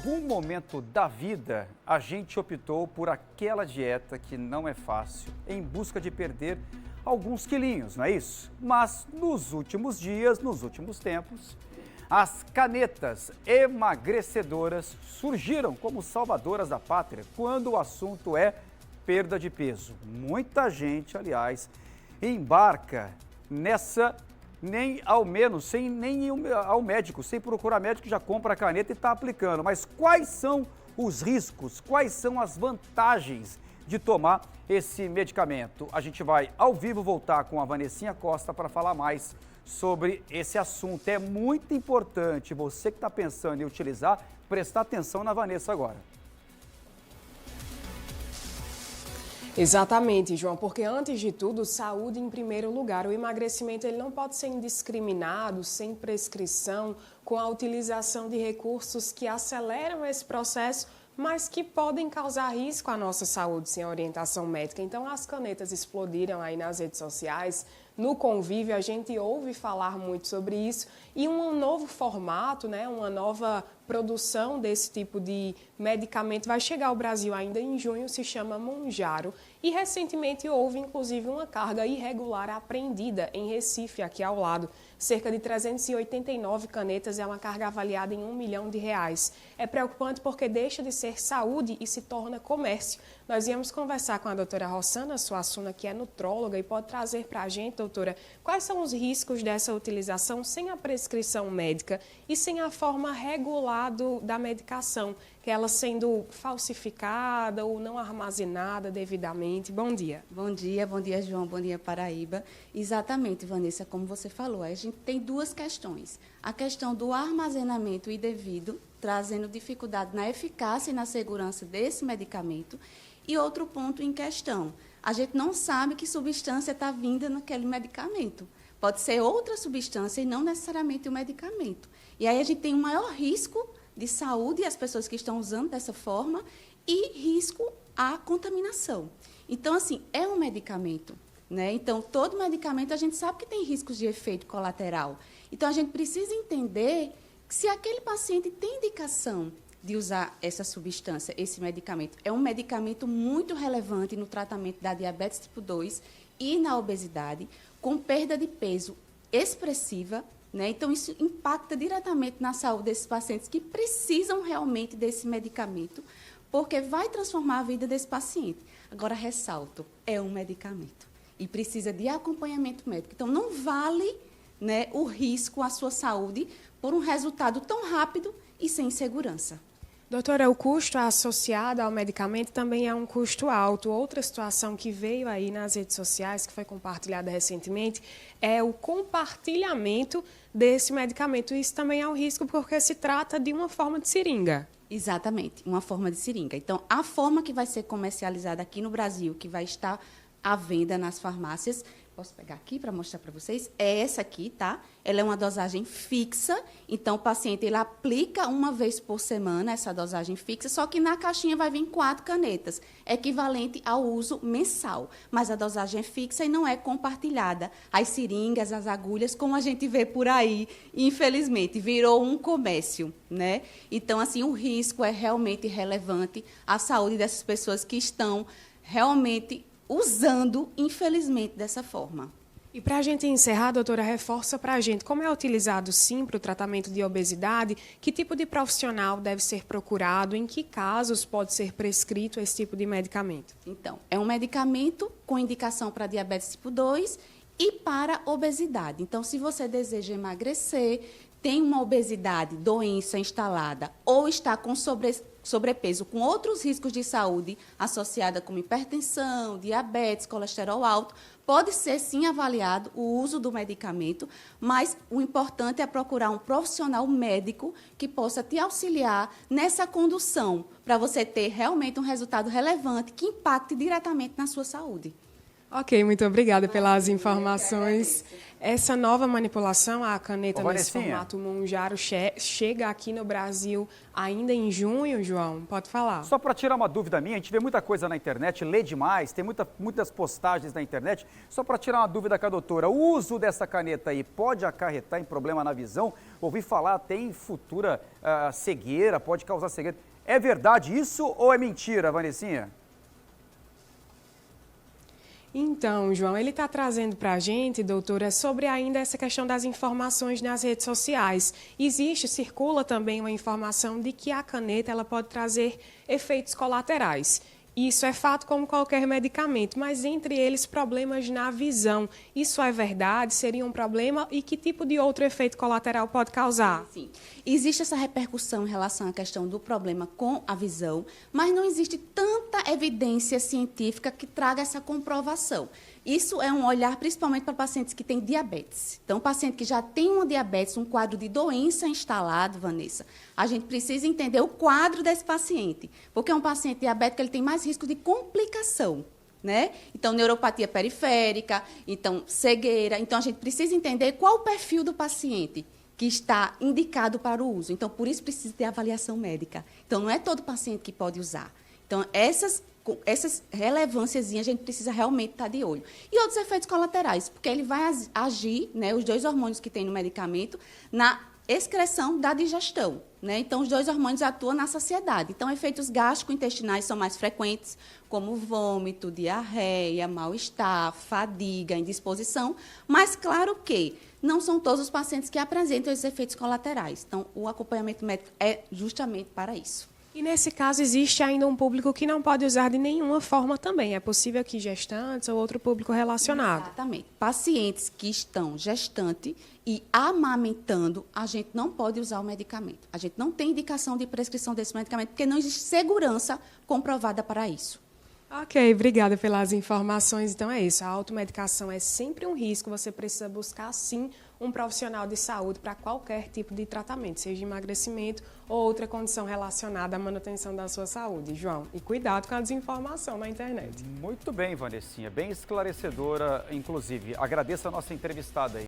algum momento da vida, a gente optou por aquela dieta que não é fácil, em busca de perder alguns quilinhos, não é isso? Mas nos últimos dias, nos últimos tempos, as canetas emagrecedoras surgiram como salvadoras da pátria quando o assunto é perda de peso. Muita gente, aliás, embarca nessa nem ao menos, sem nem ir ao médico, sem procurar médico, já compra a caneta e está aplicando. Mas quais são os riscos, quais são as vantagens de tomar esse medicamento? A gente vai ao vivo voltar com a Vanessinha Costa para falar mais sobre esse assunto. É muito importante você que está pensando em utilizar, prestar atenção na Vanessa agora. Exatamente, João, porque antes de tudo, saúde em primeiro lugar. O emagrecimento ele não pode ser indiscriminado, sem prescrição, com a utilização de recursos que aceleram esse processo, mas que podem causar risco à nossa saúde sem orientação médica. Então, as canetas explodiram aí nas redes sociais, no convívio, a gente ouve falar muito sobre isso e um novo formato, né, uma nova produção desse tipo de medicamento vai chegar ao Brasil ainda em junho, se chama Mounjaro. E recentemente houve, inclusive, uma carga irregular apreendida em Recife, aqui ao lado. Cerca de 389 canetas é uma carga avaliada em R$1 milhão. É preocupante porque deixa de ser saúde e se torna comércio. Nós íamos conversar com a doutora Rossana Suassuna, que é nutróloga, e pode trazer para a gente, doutora, quais são os riscos dessa utilização sem a prescrição médica e sem a forma regular da medicação, que ela sendo falsificada ou não armazenada devidamente. Bom dia. Bom dia, João, bom dia, Paraíba. Exatamente, Vanessa, como você falou, a gente tem duas questões. A questão do armazenamento indevido, trazendo dificuldade na eficácia e na segurança desse medicamento, e outro ponto em questão, a gente não sabe que substância está vinda naquele medicamento. Pode ser outra substância e não necessariamente o medicamento. E aí a gente tem um maior risco de saúde as pessoas que estão usando dessa forma e risco à contaminação. Então, assim, é um medicamento, né? Então, todo medicamento a gente sabe que tem riscos de efeito colateral. Então, a gente precisa entender que se aquele paciente tem indicação de usar essa substância, esse medicamento. É um medicamento muito relevante no tratamento da diabetes tipo 2 e na obesidade, com perda de peso expressiva, né? Então, isso impacta diretamente na saúde desses pacientes que precisam realmente desse medicamento, porque vai transformar a vida desse paciente. Agora, ressalto, é um medicamento e precisa de acompanhamento médico. Então, não vale, né, o risco à sua saúde por um resultado tão rápido e sem segurança. Doutora, o custo associado ao medicamento também é um custo alto. Outra situação que veio aí nas redes sociais, que foi compartilhada recentemente, é o compartilhamento desse medicamento. Isso também é um risco porque se trata de uma forma de seringa. Exatamente, uma forma de seringa. Então, a forma que vai ser comercializada aqui no Brasil, que vai estar à venda nas farmácias, posso pegar aqui para mostrar para vocês, é essa aqui, tá? Ela é uma dosagem fixa, então o paciente ele aplica uma vez por semana essa dosagem fixa, só que na caixinha vai vir 4 canetas, equivalente ao uso mensal, mas a dosagem é fixa e não é compartilhada. As seringas, as agulhas, como a gente vê por aí, infelizmente, virou um comércio, né? Então, assim, o risco é realmente relevante à saúde dessas pessoas que estão realmente usando, infelizmente, dessa forma. E para a gente encerrar, doutora, reforça para a gente como é utilizado, sim, para o tratamento de obesidade, que tipo de profissional deve ser procurado, em que casos pode ser prescrito esse tipo de medicamento? Então, é um medicamento com indicação para diabetes tipo 2 e para obesidade. Então, se você deseja emagrecer, tem uma obesidade, doença instalada, ou está com sobrepeso, com outros riscos de saúde associada como hipertensão, diabetes, colesterol alto, pode ser sim avaliado o uso do medicamento, mas o importante é procurar um profissional médico que possa te auxiliar nessa condução, para você ter realmente um resultado relevante que impacte diretamente na sua saúde. Ok, muito obrigada pelas informações. Essa nova manipulação, a caneta nesse formato Monjaro, chega aqui no Brasil ainda em junho, João? Pode falar. Só para tirar uma dúvida minha, a gente vê muita coisa na internet, lê demais, tem muitas postagens na internet. Só para tirar uma dúvida com a doutora, o uso dessa caneta aí pode acarretar em problema na visão? Ouvi falar até em futura cegueira, pode causar cegueira. É verdade isso ou é mentira, Vanessinha? Então, João, ele está trazendo para a gente, doutora, sobre ainda essa questão das informações nas redes sociais. Circula também uma informação de que a caneta ela pode trazer efeitos colaterais. Isso é fato como qualquer medicamento, mas entre eles problemas na visão. Isso é verdade? Seria um problema? E que tipo de outro efeito colateral pode causar? Sim. Existe essa repercussão em relação à questão do problema com a visão, mas não existe tanta evidência científica que traga essa comprovação. Isso é um olhar principalmente para pacientes que têm diabetes. Então, paciente que já tem uma diabetes, um quadro de doença instalado, Vanessa, a gente precisa entender o quadro desse paciente, porque é um paciente diabético, ele tem mais risco de complicação, né? Então, neuropatia periférica, então, cegueira. Então, a gente precisa entender qual o perfil do paciente que está indicado para o uso. Então, por isso precisa ter avaliação médica. Então, não é todo paciente que pode usar. Então, essas relevâncias a gente precisa realmente estar de olho. E outros efeitos colaterais, porque ele vai agir, né, os 2 hormônios que tem no medicamento, na excreção da digestão. Né? Então, os 2 hormônios atuam na saciedade. Então, efeitos gastrointestinais são mais frequentes, como vômito, diarreia, mal-estar, fadiga, indisposição. Mas, claro que não são todos os pacientes que apresentam esses efeitos colaterais. Então, o acompanhamento médico é justamente para isso. E nesse caso existe ainda um público que não pode usar de nenhuma forma também. É possível que gestantes ou outro público relacionado. Exatamente. Pacientes que estão gestante e amamentando, a gente não pode usar o medicamento. A gente não tem indicação de prescrição desse medicamento, porque não existe segurança comprovada para isso. Ok, obrigada pelas informações. Então é isso, a automedicação é sempre um risco, você precisa buscar sim um profissional de saúde para qualquer tipo de tratamento, seja emagrecimento ou outra condição relacionada à manutenção da sua saúde, João. E cuidado com a desinformação na internet. Muito bem, Vanessinha, bem esclarecedora, inclusive. Agradeço a nossa entrevistada aí.